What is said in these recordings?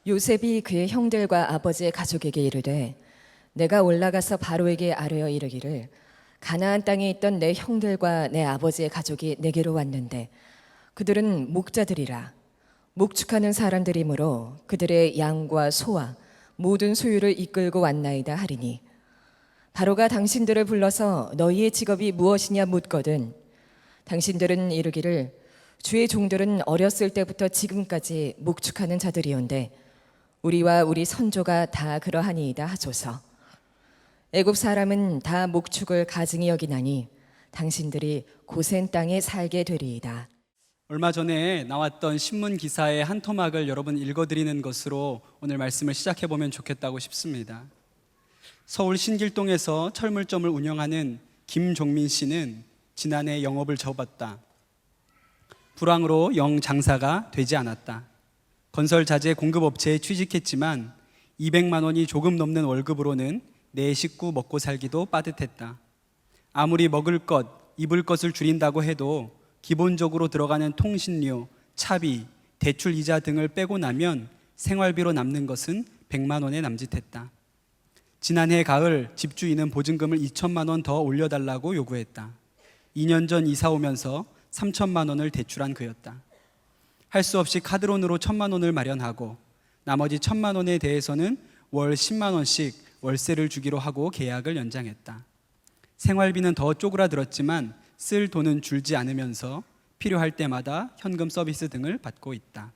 요셉이 그의 형들과 아버지의 가족에게 이르되 내가 올라가서 바로에게 아뢰어 이르기를 가나안 땅에 있던 내 형들과 내 아버지의 가족이 내게로 왔는데 그들은 목자들이라 목축하는 사람들이므로 그들의 양과 소와 모든 소유를 이끌고 왔나이다 하리니 바로가 당신들을 불러서 너희의 직업이 무엇이냐 묻거든 당신들은 이르기를 주의 종들은 어렸을 때부터 지금까지 목축하는 자들이온데 우리와 우리 선조가 다 그러하니이다 하소서. 애굽 사람은 다 목축을 가증히 여기나니 당신들이 고센 땅에 살게 되리이다. 얼마 전에 나왔던 신문 기사의 한 토막을 여러분 읽어드리는 것으로 오늘 말씀을 시작해 보면 좋겠다고 싶습니다. 서울 신길동에서 철물점을 운영하는 김종민 씨는 지난해 영업을 접었다. 불황으로 영 장사가 되지 않았다. 건설 자재 공급업체에 취직했지만 200만 원이 조금 넘는 월급으로는 내 식구 먹고 살기도 빠듯했다. 아무리 먹을 것, 입을 것을 줄인다고 해도 기본적으로 들어가는 통신료, 차비, 대출 이자 등을 빼고 나면 생활비로 남는 것은 100만 원에 남짓했다. 지난해 가을 집주인은 보증금을 2천만 원 더 올려달라고 요구했다. 2년 전 이사 오면서 3천만 원을 대출한 그였다. 할 수 없이 카드론으로 1천만 원을 마련하고 나머지 1천만 원에 대해서는 월 10만 원씩 월세를 주기로 하고 계약을 연장했다. 생활비는 더 쪼그라들었지만 쓸 돈은 줄지 않으면서 필요할 때마다 현금 서비스 등을 받고 있다.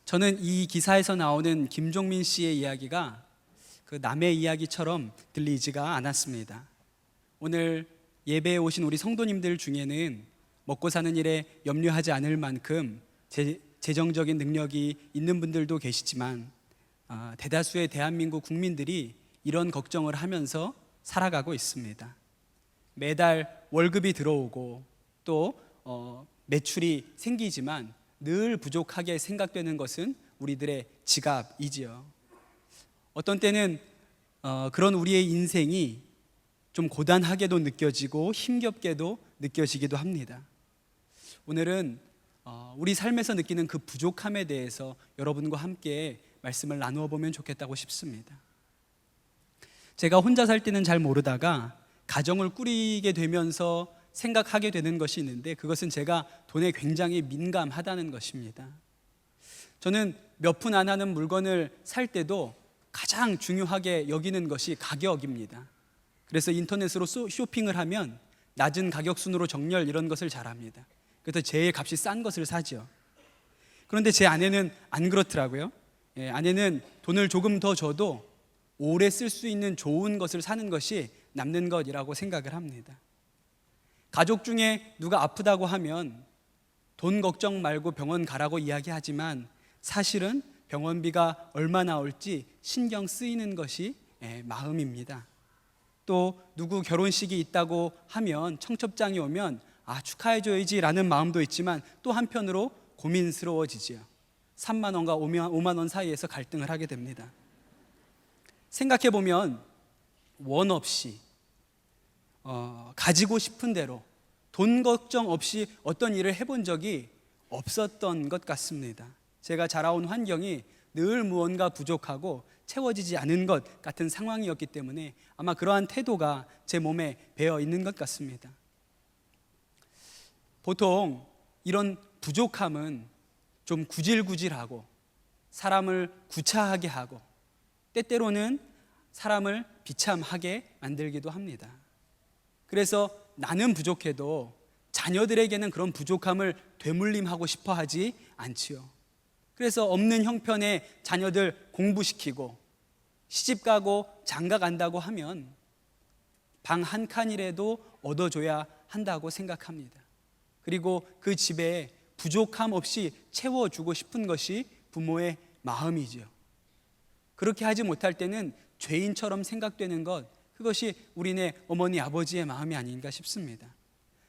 저는 이 기사에서 나오는 김종민 씨의 이야기가 그 남의 이야기처럼 들리지가 않았습니다. 오늘 예배에 오신 우리 성도님들 중에는 먹고 사는 일에 염려하지 않을 만큼 재정적인 능력이 있는 분들도 계시지만 대다수의 대한민국 국민들이 이런 걱정을 하면서 살아가고 있습니다. 매달 월급이 들어오고 또 매출이 생기지만 늘 부족하게 생각되는 것은 우리들의 지갑이지요. 어떤 때는 그런 우리의 인생이 좀 고단하게도 느껴지고 힘겹게도 느껴지기도 합니다. 오늘은 우리 삶에서 느끼는 그 부족함에 대해서 여러분과 함께 말씀을 나누어 보면 좋겠다고 싶습니다. 제가 혼자 살 때는 잘 모르다가 가정을 꾸리게 되면서 생각하게 되는 것이 있는데 그것은 제가 돈에 굉장히 민감하다는 것입니다. 저는 몇 푼 안 하는 물건을 살 때도 가장 중요하게 여기는 것이 가격입니다. 그래서 인터넷으로 쇼핑을 하면 낮은 가격 순으로 정렬 이런 것을 잘합니다. 그래서 제일 값이 싼 것을 사죠. 그런데 제 아내는 안 그렇더라고요. 아내는 돈을 조금 더 줘도 오래 쓸 수 있는 좋은 것을 사는 것이 남는 것이라고 생각을 합니다. 가족 중에 누가 아프다고 하면 돈 걱정 말고 병원 가라고 이야기하지만 사실은 병원비가 얼마 나올지 신경 쓰이는 것이 마음입니다. 또 누구 결혼식이 있다고 하면 청첩장이 오면 축하해줘야지 라는 마음도 있지만 또 한편으로 고민스러워지지요. 3만 원과 5만 원 사이에서 갈등을 하게 됩니다. 생각해보면 원 없이 가지고 싶은 대로 돈 걱정 없이 어떤 일을 해본 적이 없었던 것 같습니다. 제가 자라온 환경이 늘 무언가 부족하고 채워지지 않은 것 같은 상황이었기 때문에 아마 그러한 태도가 제 몸에 배어 있는 것 같습니다. 보통 이런 부족함은 좀 구질구질하고 사람을 구차하게 하고 때때로는 사람을 비참하게 만들기도 합니다. 그래서 나는 부족해도 자녀들에게는 그런 부족함을 되물림하고 싶어 하지 않지요. 그래서 없는 형편의 자녀들 공부시키고 시집가고 장가간다고 하면 방 한 칸이라도 얻어줘야 한다고 생각합니다. 그리고 그 집에 부족함 없이 채워주고 싶은 것이 부모의 마음이죠. 그렇게 하지 못할 때는 죄인처럼 생각되는 것, 그것이 우리네 어머니 아버지의 마음이 아닌가 싶습니다.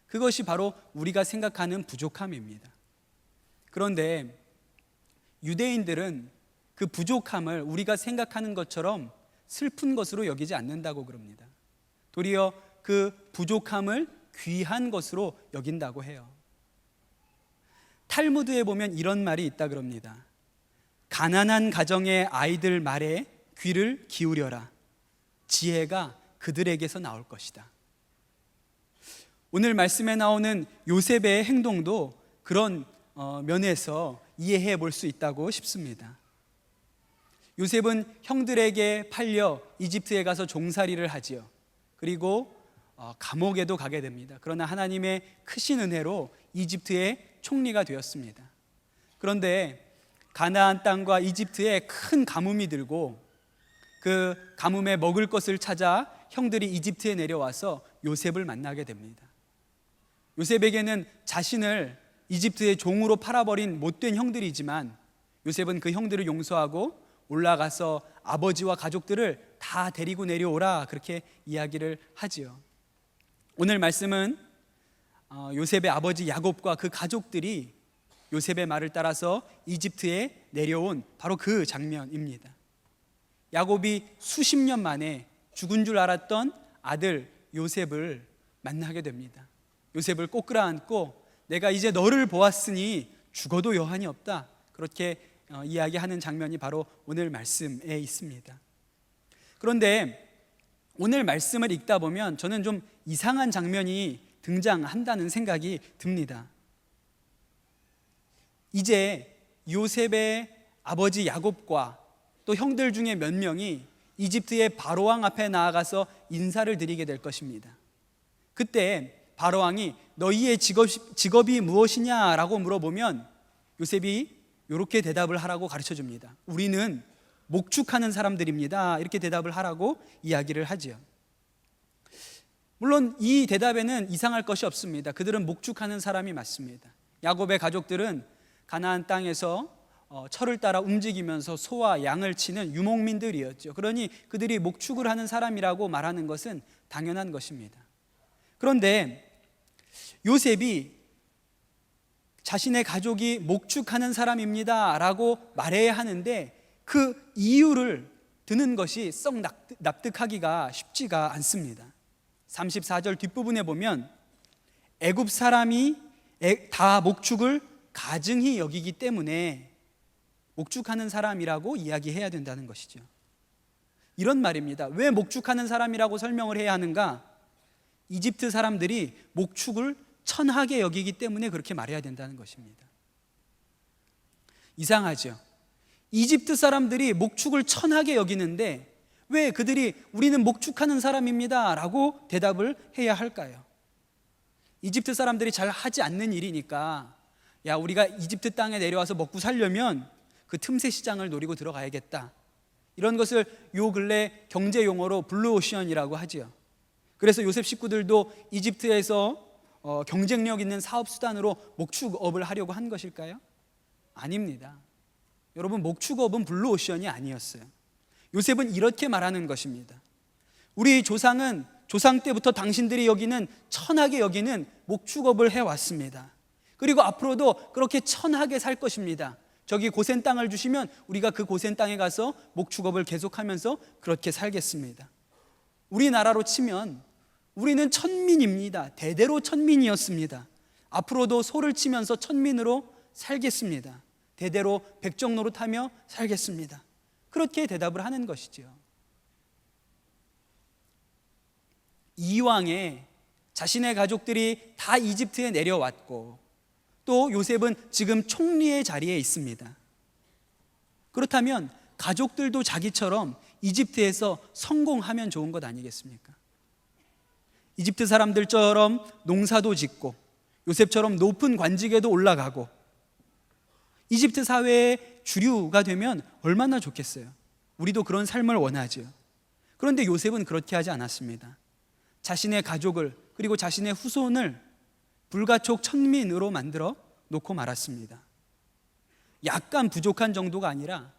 그것이 바로 우리가 생각하는 부족함입니다. 그런데 유대인들은 그 부족함을 우리가 생각하는 것처럼 슬픈 것으로 여기지 않는다고 그럽니다. 도리어 그 부족함을 귀한 것으로 여긴다고 해요. 탈무드에 보면 이런 말이 있다 그럽니다. 가난한 가정의 아이들 말에 귀를 기울여라. 지혜가 그들에게서 나올 것이다. 오늘 말씀에 나오는 요셉의 행동도 그런 면에서 이해해 볼 수 있다고 싶습니다. 요셉은 형들에게 팔려 이집트에 가서 종살이를 하지요. 그리고 감옥에도 가게 됩니다. 그러나 하나님의 크신 은혜로 이집트의 총리가 되었습니다. 그런데 가나안 땅과 이집트에 큰 가뭄이 들고 그 가뭄에 먹을 것을 찾아 형들이 이집트에 내려와서 요셉을 만나게 됩니다. 요셉에게는 자신을 이집트의 종으로 팔아버린 못된 형들이지만 요셉은 그 형들을 용서하고 올라가서 아버지와 가족들을 다 데리고 내려오라, 그렇게 이야기를 하지요. 오늘 말씀은 요셉의 아버지 야곱과 그 가족들이 요셉의 말을 따라서 이집트에 내려온 바로 그 장면입니다. 야곱이 수십 년 만에 죽은 줄 알았던 아들 요셉을 만나게 됩니다. 요셉을 꼭 끌어안고 내가 이제 너를 보았으니 죽어도 여한이 없다, 그렇게 이야기하는 장면이 바로 오늘 말씀에 있습니다. 그런데 오늘 말씀을 읽다 보면 저는 좀 이상한 장면이 등장한다는 생각이 듭니다. 이제 요셉의 아버지 야곱과 또 형들 중에 몇 명이 이집트의 바로왕 앞에 나아가서 인사를 드리게 될 것입니다. 그때 바로왕이 너희의 직업이 무엇이냐라고 물어보면 요셉이 이렇게 대답을 하라고 가르쳐 줍니다. 우리는 목축하는 사람들입니다, 이렇게 대답을 하라고 이야기를 하지요. 물론 이 대답에는 이상할 것이 없습니다. 그들은 목축하는 사람이 맞습니다. 야곱의 가족들은 가나안 땅에서 철을 따라 움직이면서 소와 양을 치는 유목민들이었죠. 그러니 그들이 목축을 하는 사람이라고 말하는 것은 당연한 것입니다. 그런데 요셉이 자신의 가족이 목축하는 사람입니다 라고 말해야 하는데 그 이유를 드는 것이 썩 납득하기가 쉽지가 않습니다. 34절 뒷부분에 보면 애굽 사람이 다 목축을 가증히 여기기 때문에 목축하는 사람이라고 이야기해야 된다는 것이죠. 이런 말입니다. 왜 목축하는 사람이라고 설명을 해야 하는가? 이집트 사람들이 목축을 천하게 여기기 때문에 그렇게 말해야 된다는 것입니다. 이상하죠? 이집트 사람들이 목축을 천하게 여기는데 왜 그들이 우리는 목축하는 사람입니다 라고 대답을 해야 할까요? 이집트 사람들이 잘 하지 않는 일이니까 야, 우리가 이집트 땅에 내려와서 먹고 살려면 그 틈새 시장을 노리고 들어가야겠다, 이런 것을 요 근래 경제 용어로 블루오션이라고 하지요. 그래서 요셉 식구들도 이집트에서 경쟁력 있는 사업 수단으로 목축업을 하려고 한 것일까요? 아닙니다. 여러분, 목축업은 블루오션이 아니었어요. 요셉은 이렇게 말하는 것입니다. 우리 조상은 조상 때부터 당신들이 여기는 천하게 여기는 목축업을 해왔습니다. 그리고 앞으로도 그렇게 천하게 살 것입니다. 저기 고센 땅을 주시면 우리가 그 고센 땅에 가서 목축업을 계속하면서 그렇게 살겠습니다. 우리나라로 치면 우리는 천민입니다. 대대로 천민이었습니다. 앞으로도 소를 치면서 천민으로 살겠습니다. 대대로 백정 노릇하며 살겠습니다. 그렇게 대답을 하는 것이지요. 이왕에 자신의 가족들이 다 이집트에 내려왔고 또 요셉은 지금 총리의 자리에 있습니다. 그렇다면 가족들도 자기처럼 이집트에서 성공하면 좋은 것 아니겠습니까? 이집트 사람들처럼 농사도 짓고 요셉처럼 높은 관직에도 올라가고 이집트 사회의 주류가 되면 얼마나 좋겠어요. 우리도 그런 삶을 원하죠. 그런데 요셉은 그렇게 하지 않았습니다. 자신의 가족을 그리고 자신의 후손을 불가촉 천민으로 만들어 놓고 말았습니다. 약간 부족한 정도가 아니라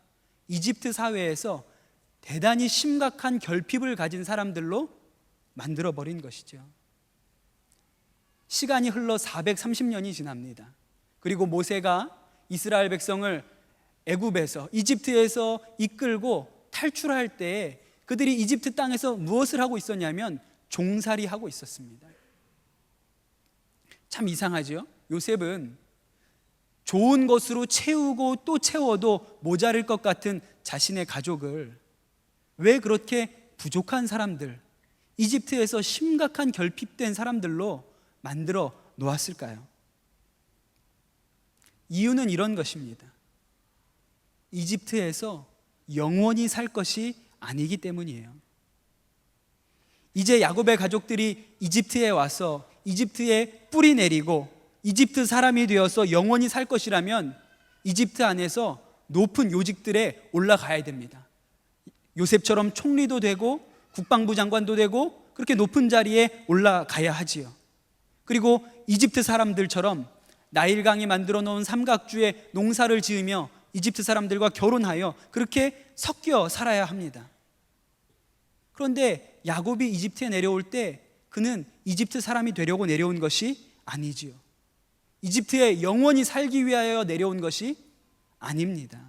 이집트 사회에서 대단히 심각한 결핍을 가진 사람들로 만들어버린 것이죠. 시간이 흘러 430년이 지납니다. 그리고 모세가 이스라엘 백성을 애굽에서 이집트에서 이끌고 탈출할 때 그들이 이집트 땅에서 무엇을 하고 있었냐면 종살이하고 있었습니다. 참 이상하죠? 요셉은 좋은 것으로 채우고 또 채워도 모자랄 것 같은 자신의 가족을 왜 그렇게 부족한 사람들, 이집트에서 심각한 결핍된 사람들로 만들어 놓았을까요? 이유는 이런 것입니다. 이집트에서 영원히 살 것이 아니기 때문이에요. 이제 야곱의 가족들이 이집트에 와서 이집트에 뿌리 내리고 이집트 사람이 되어서 영원히 살 것이라면 이집트 안에서 높은 요직들에 올라가야 됩니다. 요셉처럼 총리도 되고 국방부 장관도 되고 그렇게 높은 자리에 올라가야 하지요. 그리고 이집트 사람들처럼 나일강이 만들어 놓은 삼각주에 농사를 지으며 이집트 사람들과 결혼하여 그렇게 섞여 살아야 합니다. 그런데 야곱이 이집트에 내려올 때 그는 이집트 사람이 되려고 내려온 것이 아니지요. 이집트에 영원히 살기 위하여 내려온 것이 아닙니다.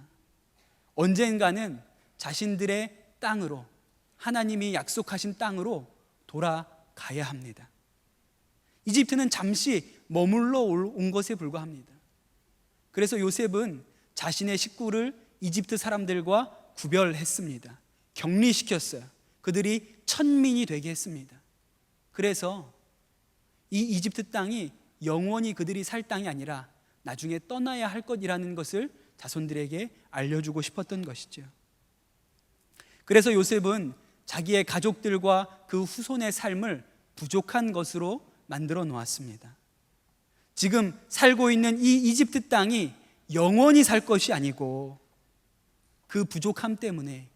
언젠가는 자신들의 땅으로, 하나님이 약속하신 땅으로 돌아가야 합니다. 이집트는 잠시 머물러 온 것에 불과합니다. 그래서 요셉은 자신의 식구를 이집트 사람들과 구별했습니다. 격리시켰어요. 그들이 천민이 되게 했습니다. 그래서 이 이집트 땅이 영원히 그들이 살 땅이 아니라 나중에 떠나야 할 것이라는 것을 자손들에게 알려주고 싶었던 것이죠. 그래서 요셉은 자기의 가족들과 그 후손의 삶을 부족한 것으로 만들어 놓았습니다. 지금 살고 있는 이 이집트 땅이 영원히 살 것이 아니고 그 부족함 때문에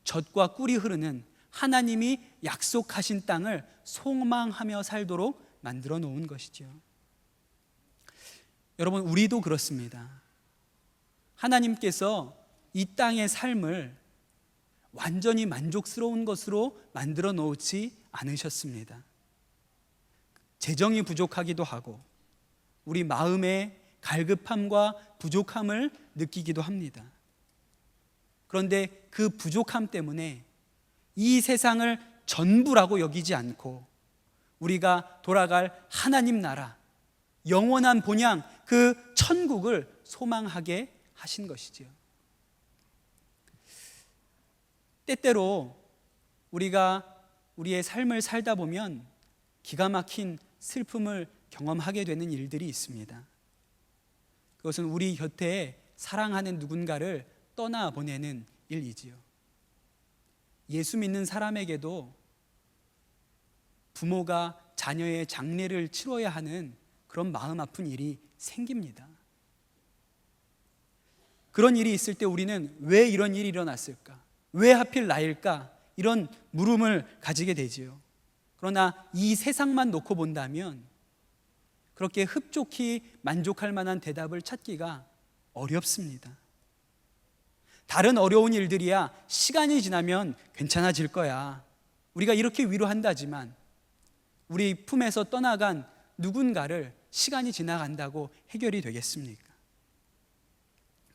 젖과 꿀이 흐르는 하나님이 약속하신 땅을 소망하며 살도록 만들어 놓은 것이죠. 여러분, 우리도 그렇습니다. 하나님께서 이 땅의 삶을 완전히 만족스러운 것으로 만들어 놓지 않으셨습니다. 재정이 부족하기도 하고 우리 마음의 갈급함과 부족함을 느끼기도 합니다. 그런데 그 부족함 때문에 이 세상을 전부라고 여기지 않고 우리가 돌아갈 하나님 나라, 영원한 본향, 그 천국을 소망하게 하신 것이지요. 때때로 우리가 우리의 삶을 살다 보면 기가 막힌 슬픔을 경험하게 되는 일들이 있습니다. 그것은 우리 곁에 사랑하는 누군가를 떠나보내는 일이지요. 예수 믿는 사람에게도 부모가 자녀의 장례를 치러야 하는 그런 마음 아픈 일이 생깁니다. 그런 일이 있을 때 우리는 왜 이런 일이 일어났을까? 왜 하필 나일까? 이런 물음을 가지게 되지요. 그러나 이 세상만 놓고 본다면 그렇게 흡족히 만족할 만한 대답을 찾기가 어렵습니다. 다른 어려운 일들이야 시간이 지나면 괜찮아질 거야. 우리가 이렇게 위로한다지만 우리 품에서 떠나간 누군가를 시간이 지나간다고 해결이 되겠습니까?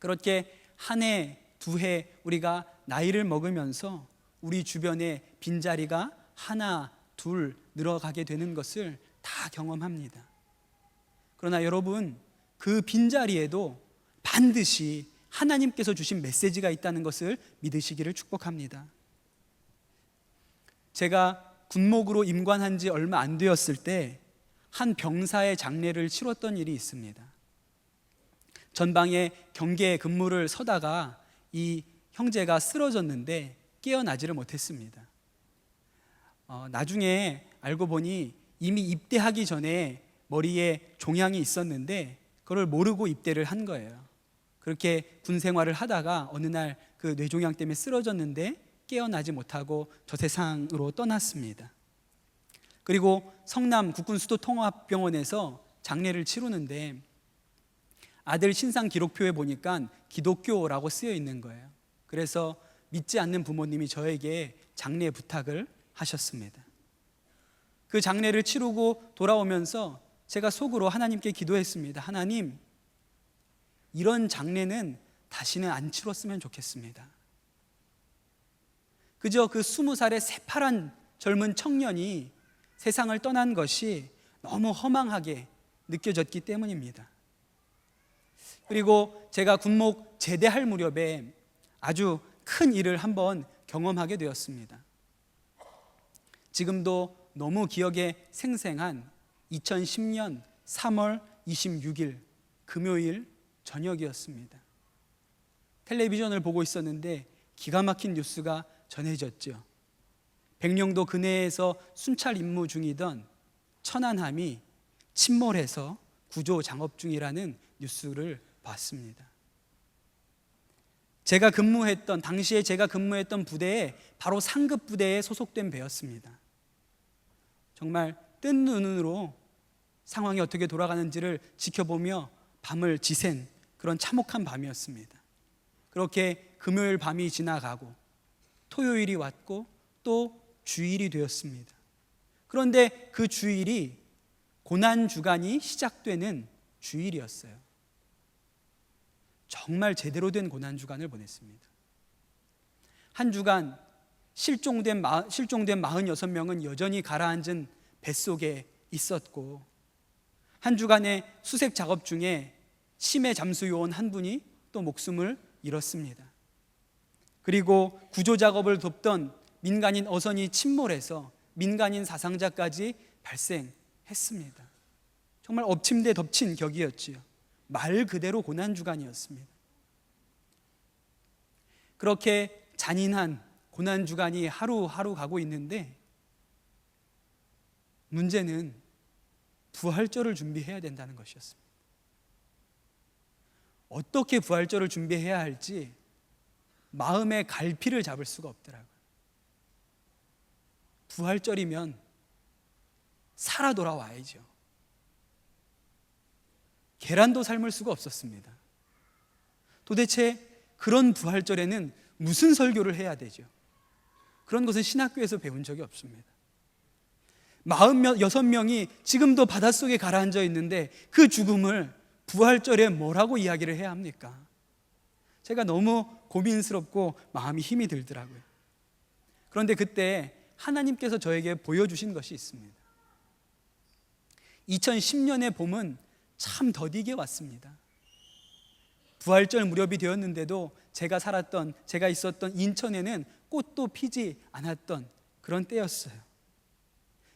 그렇게 한 해, 두 해 우리가 나이를 먹으면서 우리 주변에 빈자리가 하나, 둘 늘어가게 되는 것을 다 경험합니다. 그러나 여러분, 그 빈자리에도 반드시 하나님께서 주신 메시지가 있다는 것을 믿으시기를 축복합니다. 제가 군목으로 임관한 지 얼마 안 되었을 때 한 병사의 장례를 치렀던 일이 있습니다. 전방에 경계 근무를 서다가 이 형제가 쓰러졌는데 깨어나지를 못했습니다. 나중에 알고 보니 이미 입대하기 전에 머리에 종양이 있었는데 그걸 모르고 입대를 한 거예요. 그렇게 군 생활을 하다가 어느 날 그 뇌종양 때문에 쓰러졌는데 깨어나지 못하고 저 세상으로 떠났습니다. 그리고 성남 국군수도통합병원에서 장례를 치르는데 아들 신상 기록표에 보니까 기독교라고 쓰여 있는 거예요. 그래서 믿지 않는 부모님이 저에게 장례 부탁을 하셨습니다. 그 장례를 치르고 돌아오면서 제가 속으로 하나님께 기도했습니다. 하나님, 이런 장례는 다시는 안 치렀으면 좋겠습니다. 그저 그 20살의 새파란 젊은 청년이 세상을 떠난 것이 너무 허망하게 느껴졌기 때문입니다. 그리고 제가 군목 제대할 무렵에 아주 큰 일을 한번 경험하게 되었습니다. 지금도 너무 기억에 생생한 2010년 3월 26일 금요일 저녁이었습니다. 텔레비전을 보고 있었는데 기가 막힌 뉴스가 전해졌죠. 백령도 근해에서 순찰 임무 중이던 천안함이 침몰해서 구조 작업 중이라는 뉴스를 봤습니다. 당시에 제가 근무했던 부대에 바로 상급 부대에 소속된 배였습니다. 정말 뜬 눈으로 상황이 어떻게 돌아가는지를 지켜보며 밤을 지샌 그런 참혹한 밤이었습니다. 그렇게 금요일 밤이 지나가고 토요일이 왔고 또 주일이 되었습니다. 그런데 그 주일이 고난주간이 시작되는 주일이었어요. 정말 제대로 된 고난주간을 보냈습니다. 한 주간 실종된 46명은 여전히 가라앉은 뱃속에 있었고, 한 주간의 수색 작업 중에 심해 잠수 요원 한 분이 또 목숨을 잃었습니다. 그리고 구조 작업을 돕던 민간인 어선이 침몰해서 민간인 사상자까지 발생했습니다. 정말 엎침대 덮친 격이었지요. 말 그대로 고난주간이었습니다. 그렇게 잔인한 고난주간이 하루하루 가고 있는데, 문제는 부활절을 준비해야 된다는 것이었습니다. 어떻게 부활절을 준비해야 할지 마음의 갈피를 잡을 수가 없더라고요. 부활절이면 살아 돌아와야죠. 계란도 삶을 수가 없었습니다. 도대체 그런 부활절에는 무슨 설교를 해야 되죠? 그런 것은 신학교에서 배운 적이 없습니다. 46명이 지금도 바닷속에 가라앉아 있는데 그 죽음을 부활절에 뭐라고 이야기를 해야 합니까? 제가 너무 고민스럽고 마음이 힘이 들더라고요. 그런데 그때 하나님께서 저에게 보여주신 것이 있습니다. 2010년의 봄은 참 더디게 왔습니다. 부활절 무렵이 되었는데도 제가 있었던 인천에는 꽃도 피지 않았던 그런 때였어요.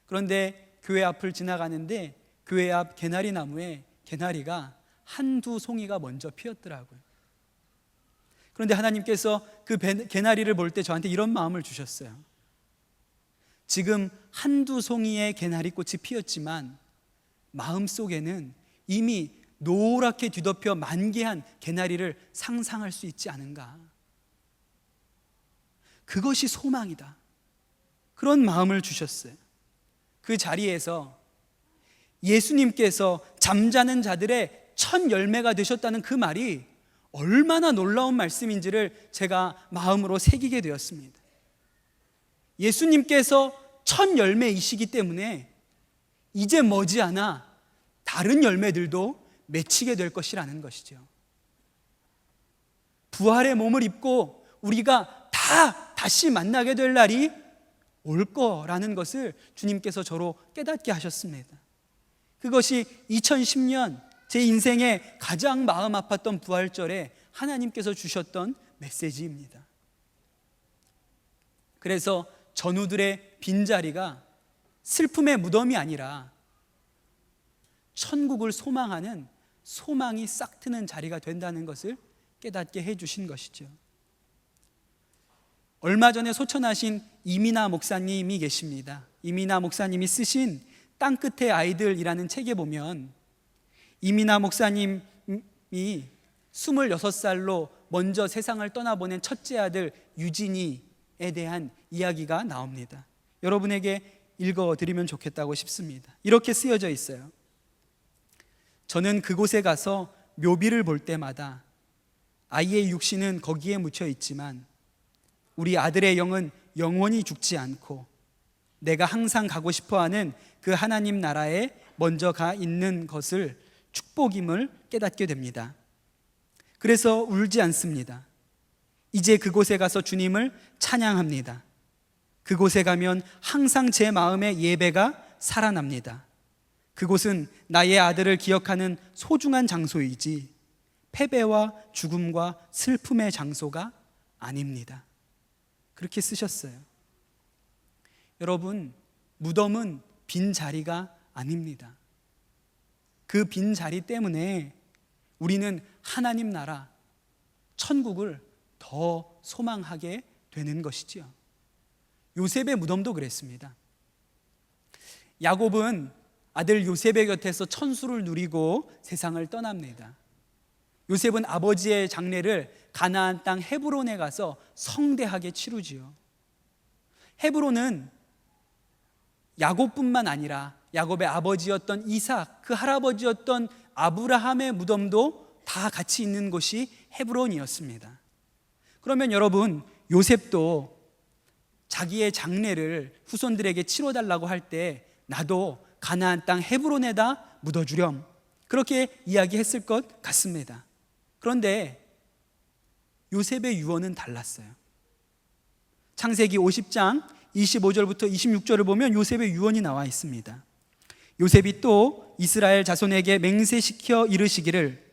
그런데 교회 앞을 지나가는데 교회 앞 개나리 나무에 개나리가 한두 송이가 먼저 피었더라고요. 그런데 하나님께서 그 개나리를 볼 때 저한테 이런 마음을 주셨어요. 지금 한두 송이의 개나리꽃이 피었지만 마음속에는 이미 노랗게 뒤덮여 만개한 개나리를 상상할 수 있지 않은가. 그것이 소망이다. 그런 마음을 주셨어요. 그 자리에서 예수님께서 잠자는 자들의 첫 열매가 되셨다는 그 말이 얼마나 놀라운 말씀인지를 제가 마음으로 새기게 되었습니다. 예수님께서 첫 열매이시기 때문에 이제 머지않아 다른 열매들도 맺히게 될 것이라는 것이죠. 부활의 몸을 입고 우리가 다시 만나게 될 날이 올 거라는 것을 주님께서 저로 깨닫게 하셨습니다. 그것이 2010년 제 인생에 가장 마음 아팠던 부활절에 하나님께서 주셨던 메시지입니다. 그래서 전우들의 빈자리가 슬픔의 무덤이 아니라 천국을 소망하는 소망이 싹 트는 자리가 된다는 것을 깨닫게 해주신 것이죠. 얼마 전에 소천하신 이민아 목사님이 계십니다. 이민아 목사님이 쓰신 땅끝의 아이들이라는 책에 보면 이민아 목사님이 26살로 먼저 세상을 떠나보낸 첫째 아들 유진이에 대한 이야기가 나옵니다. 여러분에게 읽어드리면 좋겠다고 싶습니다. 이렇게 쓰여져 있어요. 저는 그곳에 가서 묘비를 볼 때마다 아이의 육신은 거기에 묻혀 있지만 우리 아들의 영은 영원히 죽지 않고 내가 항상 가고 싶어하는 그 하나님 나라에 먼저 가 있는 것을 축복임을 깨닫게 됩니다. 그래서 울지 않습니다. 이제 그곳에 가서 주님을 찬양합니다. 그곳에 가면 항상 제 마음의 예배가 살아납니다. 그곳은 나의 아들을 기억하는 소중한 장소이지 패배와 죽음과 슬픔의 장소가 아닙니다. 그렇게 쓰셨어요. 여러분, 무덤은 빈 자리가 아닙니다. 그 빈 자리 때문에 우리는 하나님 나라, 천국을 더 소망하게 되는 것이지요. 요셉의 무덤도 그랬습니다. 야곱은 아들 요셉의 곁에서 천수를 누리고 세상을 떠납니다. 요셉은 아버지의 장례를 가나안 땅 헤브론에 가서 성대하게 치르지요. 헤브론은 야곱뿐만 아니라 야곱의 아버지였던 이삭, 그 할아버지였던 아브라함의 무덤도 다 같이 있는 곳이 헤브론이었습니다. 그러면 여러분, 요셉도 자기의 장례를 후손들에게 치러달라고 할 때 나도 가나안 땅 헤브론에다 묻어주렴, 그렇게 이야기했을 것 같습니다. 그런데 요셉의 유언은 달랐어요. 창세기 50장 25절부터 26절을 보면 요셉의 유언이 나와 있습니다. 요셉이 또 이스라엘 자손에게 맹세시켜 이르시기를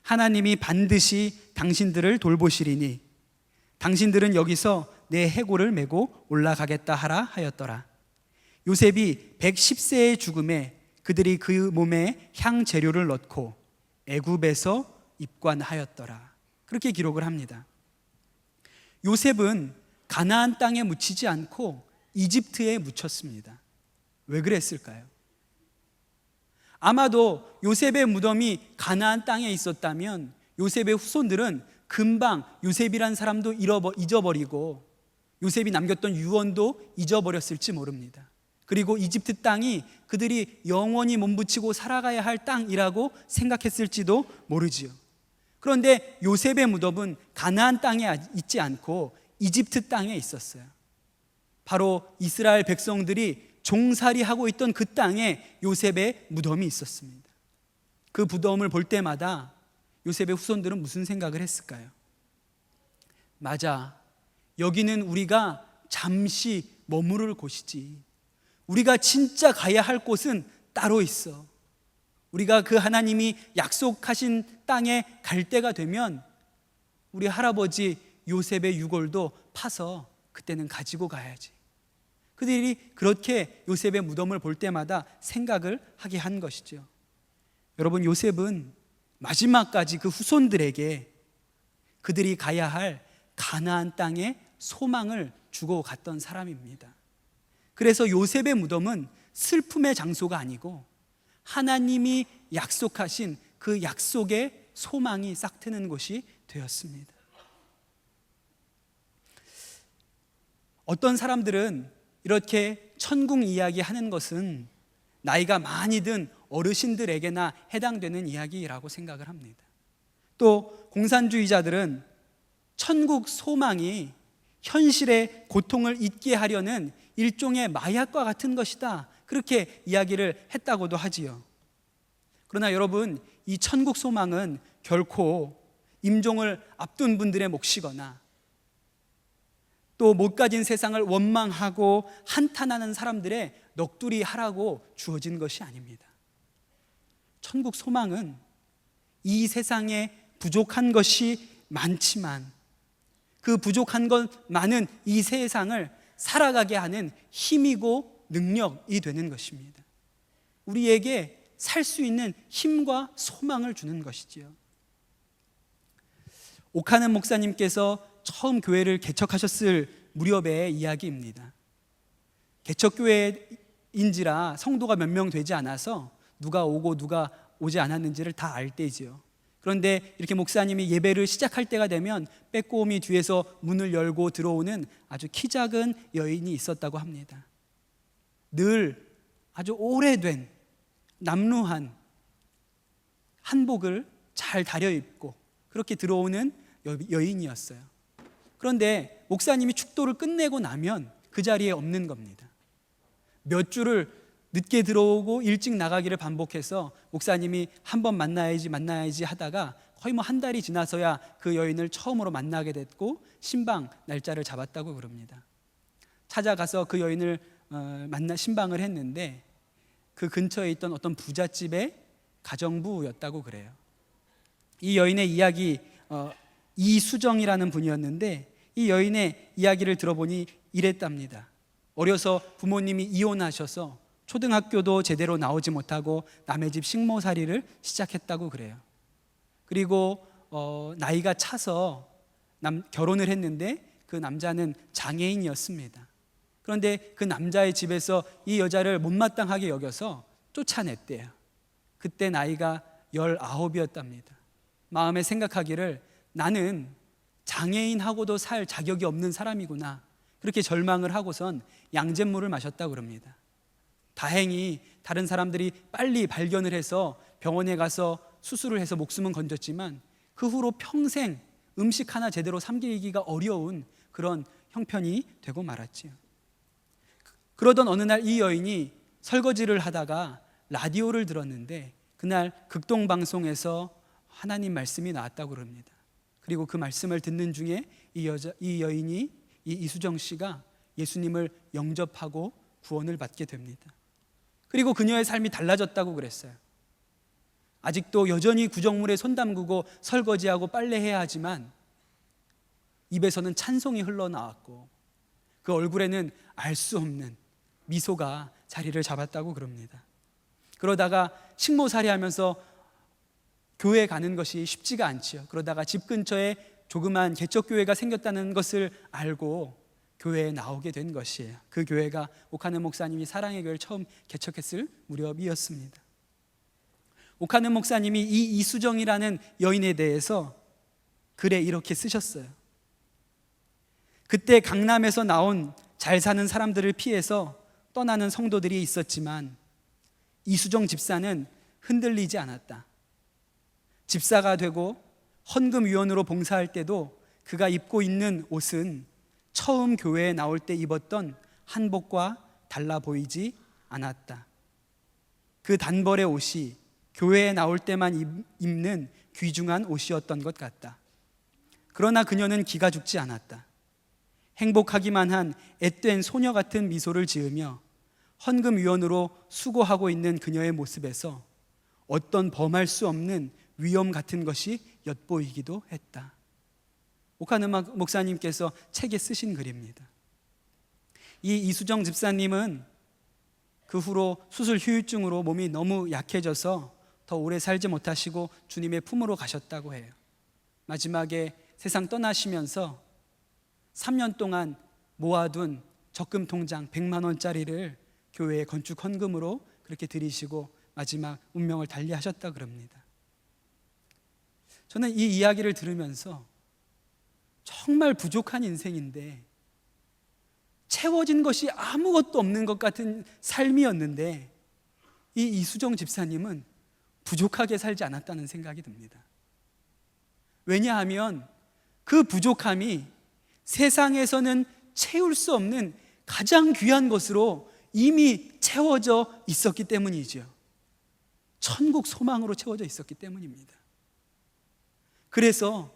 하나님이 반드시 당신들을 돌보시리니 당신들은 여기서 내 해골을 메고 올라가겠다 하라 하였더라. 요셉이 110세의 죽음에 그들이 그 몸에 향 재료를 넣고 애굽에서 입관하였더라. 그렇게 기록을 합니다. 요셉은 가나안 땅에 묻히지 않고 이집트에 묻혔습니다. 왜 그랬을까요? 아마도 요셉의 무덤이 가나안 땅에 있었다면 요셉의 후손들은 금방 요셉이란 사람도 잊어버리고 요셉이 남겼던 유언도 잊어버렸을지 모릅니다. 그리고 이집트 땅이 그들이 영원히 몸붙이고 살아가야 할 땅이라고 생각했을지도 모르지요. 그런데 요셉의 무덤은 가나안 땅에 있지 않고 이집트 땅에 있었어요. 바로 이스라엘 백성들이 종살이하고 있던 그 땅에 요셉의 무덤이 있었습니다. 그 무덤을 볼 때마다 요셉의 후손들은 무슨 생각을 했을까요? 맞아, 여기는 우리가 잠시 머무를 곳이지. 우리가 진짜 가야 할 곳은 따로 있어. 우리가 그 하나님이 약속하신 땅에 갈 때가 되면 우리 할아버지 요셉의 유골도 파서 그때는 가지고 가야지. 그들이 그렇게 요셉의 무덤을 볼 때마다 생각을 하게 한 것이죠. 여러분, 요셉은 마지막까지 그 후손들에게 그들이 가야 할 가나안 땅에 소망을 주고 갔던 사람입니다. 그래서 요셉의 무덤은 슬픔의 장소가 아니고 하나님이 약속하신 그 약속의 소망이 싹트는 곳이 되었습니다. 어떤 사람들은 이렇게 천국 이야기 하는 것은 나이가 많이 든 어르신들에게나 해당되는 이야기라고 생각을 합니다. 또 공산주의자들은 천국 소망이 현실의 고통을 잊게 하려는 일종의 마약과 같은 것이다, 그렇게 이야기를 했다고도 하지요. 그러나 여러분, 이 천국 소망은 결코 임종을 앞둔 분들의 몫이거나 또 못 가진 세상을 원망하고 한탄하는 사람들의 넋두리 하라고 주어진 것이 아닙니다. 천국 소망은 이 세상에 부족한 것이 많지만 그 부족한 것 많은 이 세상을 살아가게 하는 힘이고 능력이 되는 것입니다. 우리에게 살 수 있는 힘과 소망을 주는 것이지요. 오카는 목사님께서 처음 교회를 개척하셨을 무렵의 이야기입니다. 개척교회인지라 성도가 몇 명 되지 않아서 누가 오고 누가 오지 않았는지를 다 알 때지요. 그런데 이렇게 목사님이 예배를 시작할 때가 되면 빼꼼히 뒤에서 문을 열고 들어오는 아주 키 작은 여인이 있었다고 합니다. 늘 아주 오래된 남루한 한복을 잘 다려입고 그렇게 들어오는 여인이었어요. 그런데 목사님이 축도를 끝내고 나면 그 자리에 없는 겁니다. 몇 주를 늦게 들어오고 일찍 나가기를 반복해서 목사님이 한 번 만나야지 하다가 거의 한 달이 지나서야 그 여인을 처음으로 만나게 됐고 신방 날짜를 잡았다고 그럽니다. 찾아가서 그 여인을 신방을 했는데 그 근처에 있던 어떤 부잣집의 가정부였다고 그래요. 이 여인의 이야기, 이수정이라는 분이었는데 이 여인의 이야기를 들어보니 이랬답니다. 어려서 부모님이 이혼하셔서 초등학교도 제대로 나오지 못하고 남의 집 식모살이를 시작했다고 그래요. 그리고 나이가 차서 결혼을 했는데 그 남자는 장애인이었습니다. 그런데 그 남자의 집에서 이 여자를 못마땅하게 여겨서 쫓아냈대요. 그때 나이가 19이었답니다. 마음에 생각하기를 나는 장애인하고도 살 자격이 없는 사람이구나, 그렇게 절망을 하고선 양잿물을 마셨다고 그럽니다. 다행히 다른 사람들이 빨리 발견을 해서 병원에 가서 수술을 해서 목숨은 건졌지만 그 후로 평생 음식 하나 제대로 삼키기가 어려운 그런 형편이 되고 말았지요. 그러던 어느 날 이 여인이 설거지를 하다가 라디오를 들었는데 그날 극동방송에서 하나님 말씀이 나왔다고 그럽니다. 그리고 그 말씀을 듣는 중에 이 여인이, 이 이수정 씨가 예수님을 영접하고 구원을 받게 됩니다. 그리고 그녀의 삶이 달라졌다고 그랬어요. 아직도 여전히 구정물에 손 담그고 설거지하고 빨래해야 하지만 입에서는 찬송이 흘러나왔고 그 얼굴에는 알 수 없는 미소가 자리를 잡았다고 그럽니다. 그러다가 식모살이 하면서 교회 가는 것이 쉽지가 않지요. 그러다가 집 근처에 조그만 개척교회가 생겼다는 것을 알고 교회에 나오게 된 것이에요. 그 교회가 오카는 목사님이 사랑의 교회를 처음 개척했을 무렵이었습니다. 오카는 목사님이 이 이수정이라는 여인에 대해서 글에 이렇게 쓰셨어요. 그때 강남에서 나온 잘 사는 사람들을 피해서 떠나는 성도들이 있었지만 이수정 집사는 흔들리지 않았다. 집사가 되고 헌금위원으로 봉사할 때도 그가 입고 있는 옷은 처음 교회에 나올 때 입었던 한복과 달라 보이지 않았다. 그 단벌의 옷이 교회에 나올 때만 입는 귀중한 옷이었던 것 같다. 그러나 그녀는 기가 죽지 않았다. 행복하기만 한 앳된 소녀 같은 미소를 지으며 헌금위원으로 수고하고 있는 그녀의 모습에서 어떤 범할 수 없는 위험 같은 것이 엿보이기도 했다. 오카는 목사님께서 책에 쓰신 글입니다. 이 이수정 집사님은 그 후로 수술 후유증으로 몸이 너무 약해져서 더 오래 살지 못하시고 주님의 품으로 가셨다고 해요. 마지막에 세상 떠나시면서 3년 동안 모아둔 적금 통장 100만 원짜리를 교회에 건축 헌금으로 그렇게 드리시고 마지막 운명을 달리하셨다 그럽니다. 저는 이 이야기를 들으면서 정말 부족한 인생인데, 채워진 것이 아무것도 없는 것 같은 삶이었는데 이 이수정 집사님은 부족하게 살지 않았다는 생각이 듭니다. 왜냐하면 그 부족함이 세상에서는 채울 수 없는 가장 귀한 것으로 이미 채워져 있었기 때문이죠. 천국 소망으로 채워져 있었기 때문입니다. 그래서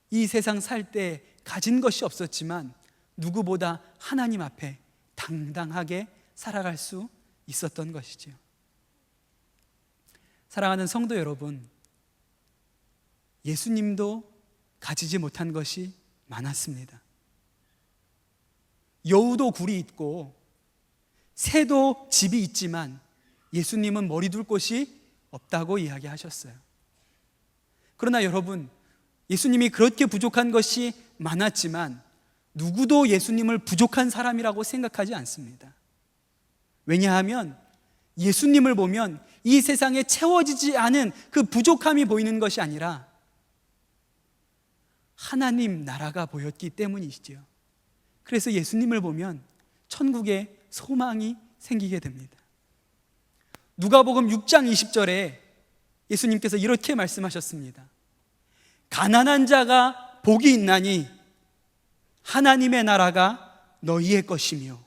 이 세상 살 때 가진 것이 없었지만 누구보다 하나님 앞에 당당하게 살아갈 수 있었던 것이죠. 사랑하는 성도 여러분, 예수님도 가지지 못한 것이 많았습니다. 여우도 굴이 있고 새도 집이 있지만 예수님은 머리 둘 곳이 없다고 이야기하셨어요. 그러나 여러분, 예수님이 그렇게 부족한 것이 많았지만 누구도 예수님을 부족한 사람이라고 생각하지 않습니다. 왜냐하면 예수님을 보면 이 세상에 채워지지 않은 그 부족함이 보이는 것이 아니라 하나님 나라가 보였기 때문이시죠. 그래서 예수님을 보면 천국에 소망이 생기게 됩니다. 누가복음 6장 20절에 예수님께서 이렇게 말씀하셨습니다. 가난한 자가 복이 있나니 하나님의 나라가 너희의 것이며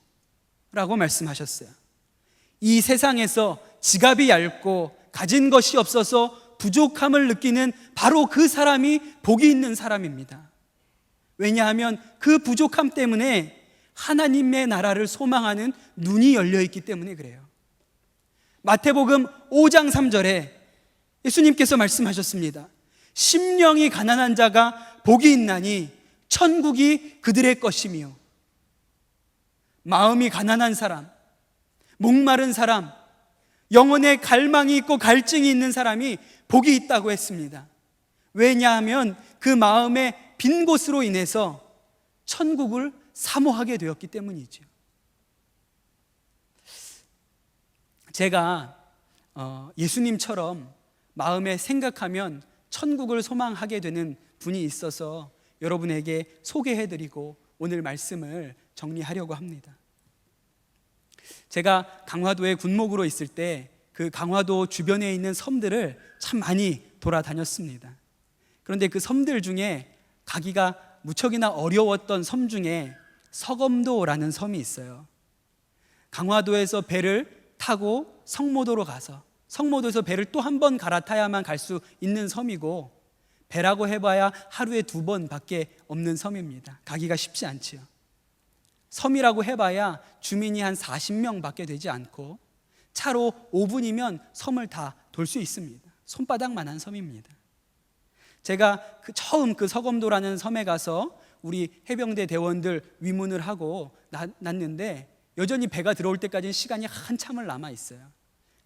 라고 말씀하셨어요. 이 세상에서 지갑이 얇고 가진 것이 없어서 부족함을 느끼는 바로 그 사람이 복이 있는 사람입니다. 왜냐하면 그 부족함 때문에 하나님의 나라를 소망하는 눈이 열려있기 때문에 그래요. 마태복음 5장 3절에 예수님께서 말씀하셨습니다. 심령이 가난한 자가 복이 있나니 천국이 그들의 것이며, 마음이 가난한 사람, 목마른 사람, 영혼에 갈망이 있고 갈증이 있는 사람이 복이 있다고 했습니다. 왜냐하면 그 마음의 빈 곳으로 인해서 천국을 사모하게 되었기 때문이죠. 제가 예수님처럼 마음에 생각하면 천국을 소망하게 되는 분이 있어서 여러분에게 소개해드리고 오늘 말씀을 정리하려고 합니다. 제가 강화도에 군목으로 있을 때 그 강화도 주변에 있는 섬들을 참 많이 돌아다녔습니다. 그런데 그 섬들 중에 가기가 무척이나 어려웠던 섬 중에 서검도라는 섬이 있어요. 강화도에서 배를 타고 성모도로 가서 성모도에서 배를 또 한 번 갈아타야만 갈 수 있는 섬이고, 배라고 해봐야 하루에 2번밖에 없는 섬입니다. 가기가 쉽지 않지요. 섬이라고 해봐야 주민이 한 40명밖에 되지 않고 차로 5분이면 섬을 다 돌 수 있습니다. 손바닥만한 섬입니다. 제가 처음 그 서검도라는 섬에 가서 우리 해병대 대원들 위문을 하고 났는데 여전히 배가 들어올 때까지는 시간이 한참을 남아 있어요.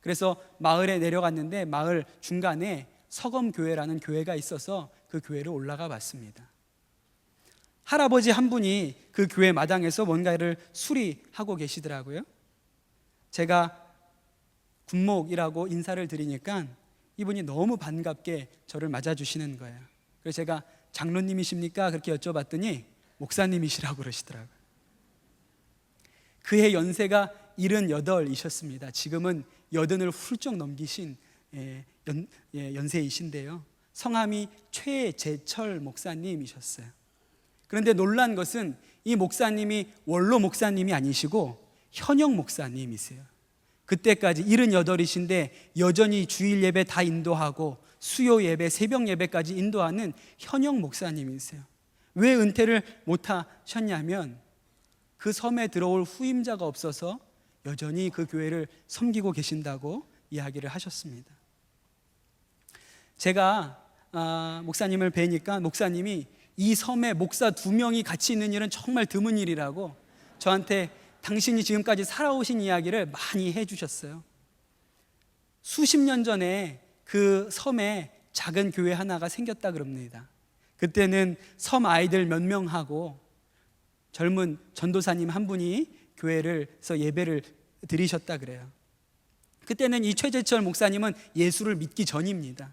그래서 마을에 내려갔는데 마을 중간에 서검교회라는 교회가 있어서 그 교회를 올라가 봤습니다. 할아버지 한 분이 그 교회 마당에서 뭔가를 수리하고 계시더라고요. 제가 군목이라고 인사를 드리니까 이분이 너무 반갑게 저를 맞아주시는 거예요. 그래서 제가 장로님이십니까? 그렇게 여쭤봤더니 목사님이시라고 그러시더라고요. 그의 연세가 78이셨습니다. 지금은 80을 훌쩍 넘기신 연세이신데요. 성함이 최재철 목사님이셨어요. 그런데 놀란 것은 이 목사님이 원로 목사님이 아니시고 현역 목사님이세요. 그때까지 78이신데 여전히 주일 예배 다 인도하고 수요 예배, 새벽 예배까지 인도하는 현역 목사님이세요. 왜 은퇴를 못 하셨냐면 그 섬에 들어올 후임자가 없어서 여전히 그 교회를 섬기고 계신다고 이야기를 하셨습니다. 제가 목사님을 뵈니까 목사님이 이 섬에 목사 2명이 같이 있는 일은 정말 드문 일이라고 저한테 당신이 지금까지 살아오신 이야기를 많이 해주셨어요. 수십 년 전에 그 섬에 작은 교회 하나가 생겼다 그럽니다. 그때는 섬 아이들 몇 명하고 젊은 전도사님 한 분이 교회에서 예배를 드리셨다 그래요. 그때는 이 최재철 목사님은 예수를 믿기 전입니다.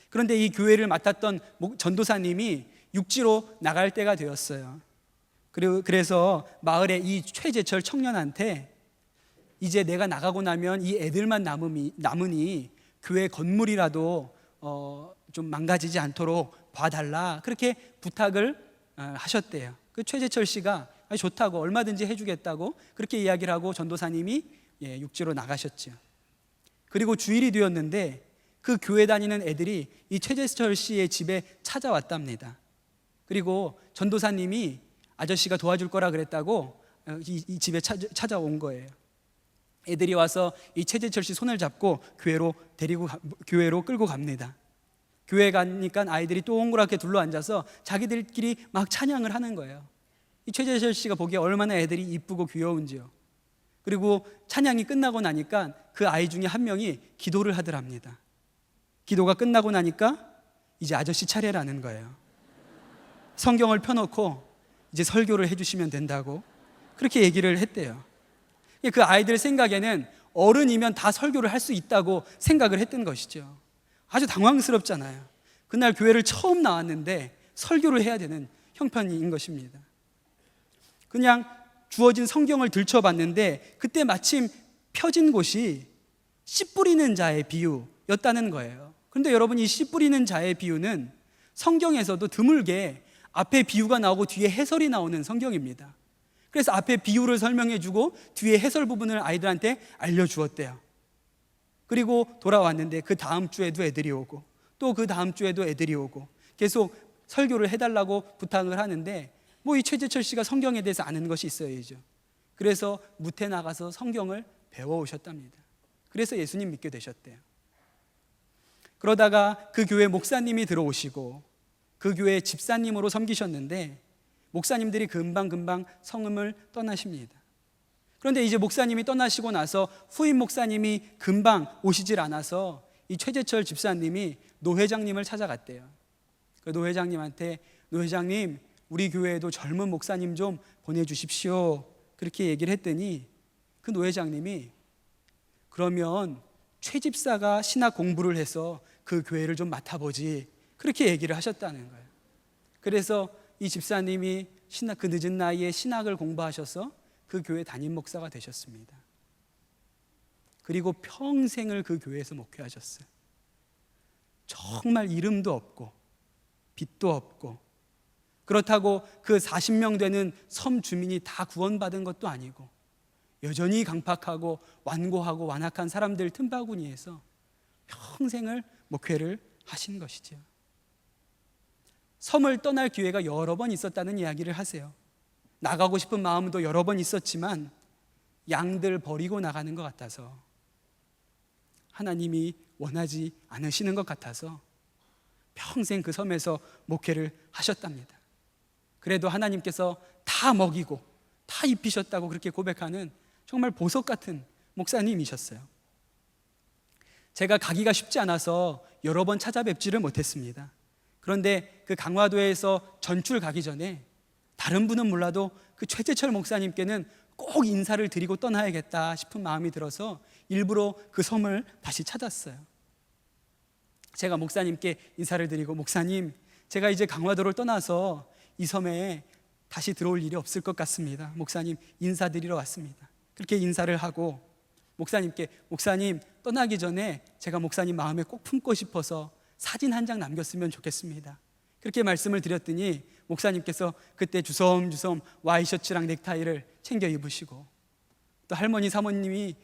그런데 이 교회를 맡았던 전도사님이 육지로 나갈 때가 되었어요. 그래서 마을에 이 최재철 청년한테 이제 내가 나가고 나면 이 애들만 남으니 교회 건물이라도 좀 망가지지 않도록 봐달라, 그렇게 부탁을 하셨대요. 그 최재철 씨가 좋다고, 얼마든지 해주겠다고 그렇게 이야기를 하고 전도사님이 육지로 나가셨죠. 그리고 주일이 되었는데 그 교회 다니는 애들이 이 최재철 씨의 집에 찾아왔답니다. 그리고 전도사님이 아저씨가 도와줄 거라 그랬다고 이 집에 찾아온 거예요. 애들이 와서 이 최재철 씨 손을 잡고 교회로 끌고 갑니다. 교회 가니까 아이들이 또 동그랗게 둘러앉아서 자기들끼리 막 찬양을 하는 거예요. 이 최재철 씨가 보기에 얼마나 애들이 이쁘고 귀여운지요. 그리고 찬양이 끝나고 나니까 그 아이 중에 한 명이 기도를 하더랍니다. 기도가 끝나고 나니까 이제 아저씨 차례라는 거예요. 성경을 펴놓고 이제 설교를 해주시면 된다고 그렇게 얘기를 했대요. 그 아이들 생각에는 어른이면 다 설교를 할 수 있다고 생각을 했던 것이죠. 아주 당황스럽잖아요. 그날 교회를 처음 나왔는데 설교를 해야 되는 형편인 것입니다. 그냥 주어진 성경을 들춰봤는데 그때 마침 펴진 곳이 씨 뿌리는 자의 비유였다는 거예요. 그런데 여러분, 이 씨 뿌리는 자의 비유는 성경에서도 드물게 앞에 비유가 나오고 뒤에 해설이 나오는 성경입니다. 그래서 앞에 비유를 설명해주고 뒤에 해설 부분을 아이들한테 알려주었대요. 그리고 돌아왔는데 그 다음 주에도 애들이 오고 또 그 다음 주에도 애들이 오고 계속 설교를 해달라고 부탁을 하는데 이 최재철 씨가 성경에 대해서 아는 것이 있어야죠. 그래서 무태 나가서 성경을 배워오셨답니다. 그래서 예수님 믿게 되셨대요. 그러다가 그 교회 목사님이 들어오시고 그 교회 집사님으로 섬기셨는데 목사님들이 금방금방 성음을 떠나십니다. 그런데 이제 목사님이 떠나시고 나서 후임 목사님이 금방 오시질 않아서 이 최재철 집사님이 노 회장님을 찾아갔대요. 그 노 회장님한테 노 회장님, 우리 교회에도 젊은 목사님 좀 보내주십시오. 그렇게 얘기를 했더니 그 노 회장님이 그러면 최 집사가 신학 공부를 해서 그 교회를 좀 맡아보지, 그렇게 얘기를 하셨다는 거예요. 그래서 이 집사님이 그 늦은 나이에 신학을 공부하셔서 그 교회 담임 목사가 되셨습니다. 그리고 평생을 그 교회에서 목회하셨어요. 정말 이름도 없고 빚도 없고, 그렇다고 그 40명 되는 섬 주민이 다 구원받은 것도 아니고 여전히 강팍하고 완고하고 완악한 사람들 틈바구니에서 평생을 목회를 하신 것이죠. 섬을 떠날 기회가 여러 번 있었다는 이야기를 하세요. 나가고 싶은 마음도 여러 번 있었지만 양들 버리고 나가는 것 같아서, 하나님이 원하지 않으시는 것 같아서 평생 그 섬에서 목회를 하셨답니다. 그래도 하나님께서 다 먹이고 다 입히셨다고 그렇게 고백하는 정말 보석 같은 목사님이셨어요. 제가 가기가 쉽지 않아서 여러 번 찾아뵙지를 못했습니다. 그런데 그 강화도에서 전출 가기 전에 다른 분은 몰라도 그 최재철 목사님께는 꼭 인사를 드리고 떠나야겠다 싶은 마음이 들어서 일부러 그 섬을 다시 찾았어요. 제가 목사님께 인사를 드리고, 목사님, 제가 이제 강화도를 떠나서 이 섬에 다시 들어올 일이 없을 것 같습니다. 목사님, 인사드리러 왔습니다. 그렇게 인사를 하고 목사님께, 목사님, 떠나기 전에 제가 목사님 마음에 꼭 품고 싶어서 사진 한 장 남겼으면 좋겠습니다. 그렇게 말씀을 드렸더니 목사님께서 그때 주섬주섬 와이셔츠랑 넥타이를 챙겨 입으시고, 또 할머니 사모님이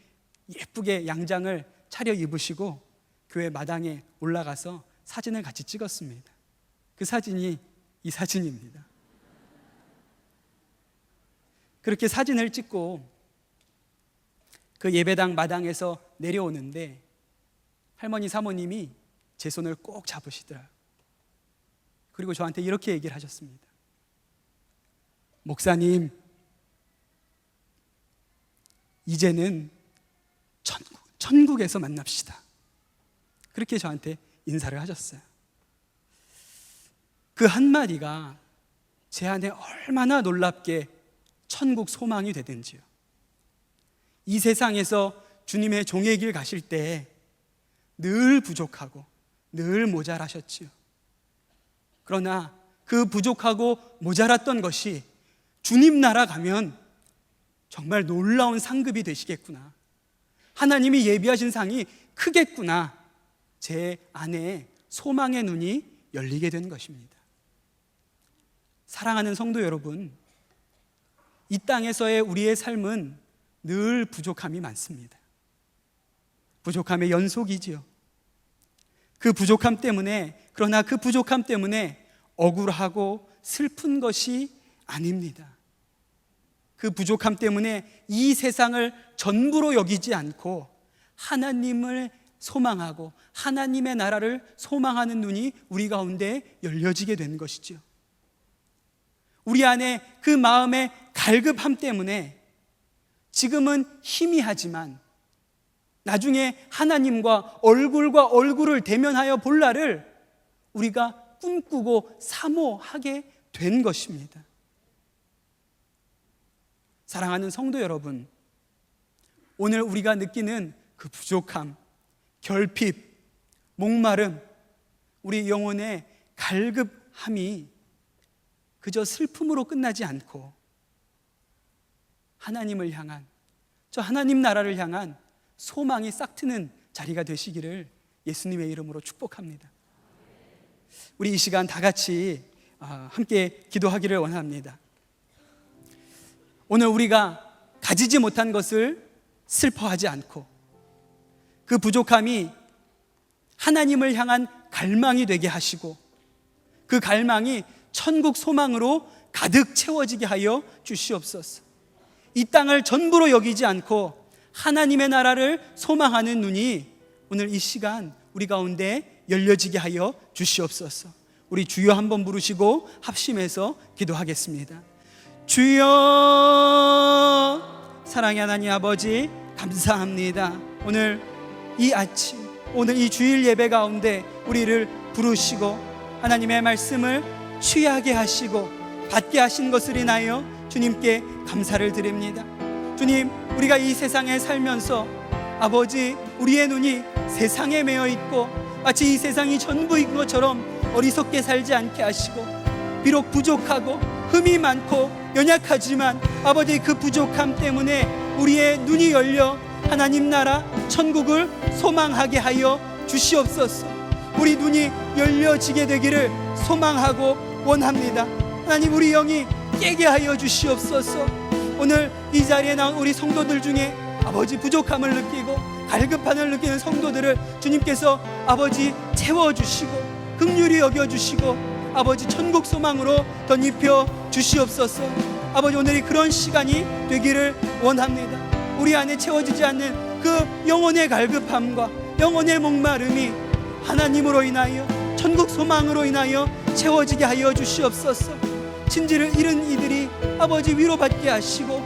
예쁘게 양장을 차려 입으시고 교회 마당에 올라가서 사진을 같이 찍었습니다. 그 사진이 이 사진입니다. 그렇게 사진을 찍고 그 예배당 마당에서 내려오는데 할머니 사모님이 제 손을 꼭 잡으시더라고요. 그리고 저한테 이렇게 얘기를 하셨습니다. 목사님, 이제는 천국에서 만납시다. 그렇게 저한테 인사를 하셨어요. 그 한마디가 제 안에 얼마나 놀랍게 천국 소망이 되든지요. 이 세상에서 주님의 종의 길 가실 때 늘 부족하고 늘 모자라셨지요. 그러나 그 부족하고 모자랐던 것이 주님 나라 가면 정말 놀라운 상급이 되시겠구나, 하나님이 예비하신 상이 크겠구나, 제 안에 소망의 눈이 열리게 된 것입니다. 사랑하는 성도 여러분, 이 땅에서의 우리의 삶은 늘 부족함이 많습니다. 부족함의 연속이지요. 그러나 그 부족함 때문에 억울하고 슬픈 것이 아닙니다. 그 부족함 때문에 이 세상을 전부로 여기지 않고 하나님을 소망하고 하나님의 나라를 소망하는 눈이 우리 가운데 열려지게 된 것이죠. 우리 안에 그 마음의 갈급함 때문에 지금은 희미하지만 나중에 하나님과 얼굴과 얼굴을 대면하여 볼 날을 우리가 꿈꾸고 사모하게 된 것입니다. 사랑하는 성도 여러분, 오늘 우리가 느끼는 그 부족함, 결핍, 목마름, 우리 영혼의 갈급함이 그저 슬픔으로 끝나지 않고 하나님을 향한, 저 하나님 나라를 향한 소망이 싹트는 자리가 되시기를 예수님의 이름으로 축복합니다. 우리 이 시간 다 같이 함께 기도하기를 원합니다. 오늘 우리가 가지지 못한 것을 슬퍼하지 않고 그 부족함이 하나님을 향한 갈망이 되게 하시고 그 갈망이 천국 소망으로 가득 채워지게 하여 주시옵소서. 이 땅을 전부로 여기지 않고 하나님의 나라를 소망하는 눈이 오늘 이 시간 우리 가운데 열려지게 하여 주시옵소서. 우리 주여 한번 부르시고 합심해서 기도하겠습니다. 주여, 사랑의 하나님 아버지, 감사합니다. 오늘 이 아침, 오늘 이 주일 예배 가운데 우리를 부르시고 하나님의 말씀을 취하게 하시고 받게 하신 것을 인하여 주님께 감사를 드립니다. 주님, 우리가 이 세상에 살면서 아버지, 우리의 눈이 세상에 매여 있고 마치 이 세상이 전부인 것처럼 어리석게 살지 않게 하시고, 비록 부족하고 흠이 많고 연약하지만 아버지, 그 부족함 때문에 우리의 눈이 열려 하나님 나라 천국을 소망하게 하여 주시옵소서. 우리 눈이 열려지게 되기를 소망하고 원합니다. 하나님, 우리 영이 깨게 하여 주시옵소서. 오늘 이 자리에 나온 우리 성도들 중에 아버지 부족함을 느끼고 갈급함을 느끼는 성도들을 주님께서 아버지 채워주시고 긍휼히 여겨주시고 아버지 천국 소망으로 덧입혀 주시옵소서. 아버지, 오늘이 그런 시간이 되기를 원합니다. 우리 안에 채워지지 않는 그 영혼의 갈급함과 영혼의 목마름이 하나님으로 인하여 천국 소망으로 인하여 채워지게 하여 주시옵소서. 진지를 잃은 이들이 아버지 위로받게 하시고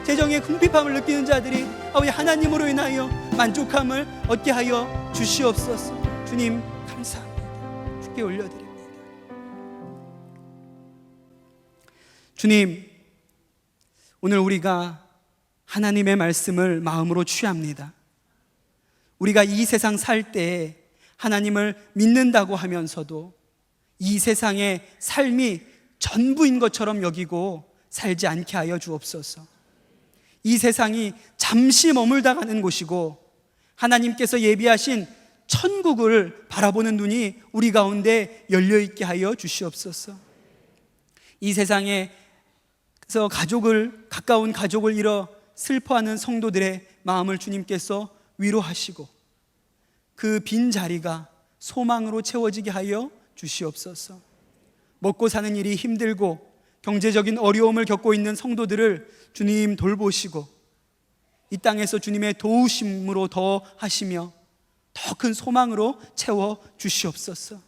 재정의 궁핍함을 느끼는 자들이 아버지 하나님으로 인하여 만족함을 얻게 하여 주시옵소서. 주님 감사합니다. 주께 올려드립니다. 주님, 오늘 우리가 하나님의 말씀을 마음으로 취합니다. 우리가 이 세상 살 때 하나님을 믿는다고 하면서도 이 세상의 삶이 전부인 것처럼 여기고 살지 않게 하여 주옵소서. 이 세상이 잠시 머물다 가는 곳이고 하나님께서 예비하신 천국을 바라보는 눈이 우리 가운데 열려있게 하여 주시옵소서. 이 세상에서 가까운 가족을 잃어 슬퍼하는 성도들의 마음을 주님께서 위로하시고 그 빈 자리가 소망으로 채워지게 하여 주시옵소서. 먹고 사는 일이 힘들고 경제적인 어려움을 겪고 있는 성도들을 주님 돌보시고 이 땅에서 주님의 도우심으로 더 하시며 더 큰 소망으로 채워 주시옵소서.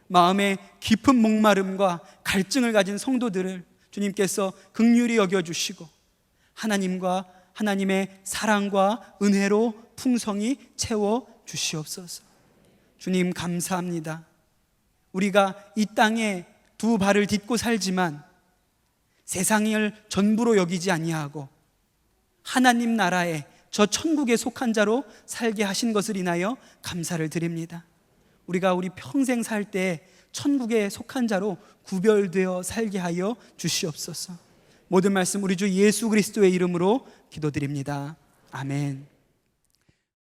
마음에 깊은 목마름과 갈증을 가진 성도들을 주님께서 긍휼히 여겨주시고 하나님과 하나님의 사랑과 은혜로 풍성히 채워 주시옵소서. 주님 감사합니다. 우리가 이 땅에 두 발을 딛고 살지만 세상을 전부로 여기지 아니하고 하나님 나라에 저 천국에 속한 자로 살게 하신 것을 인하여 감사를 드립니다. 우리가 우리 평생 살 때 천국에 속한 자로 구별되어 살게 하여 주시옵소서. 모든 말씀 우리 주 예수 그리스도의 이름으로 기도드립니다. 아멘.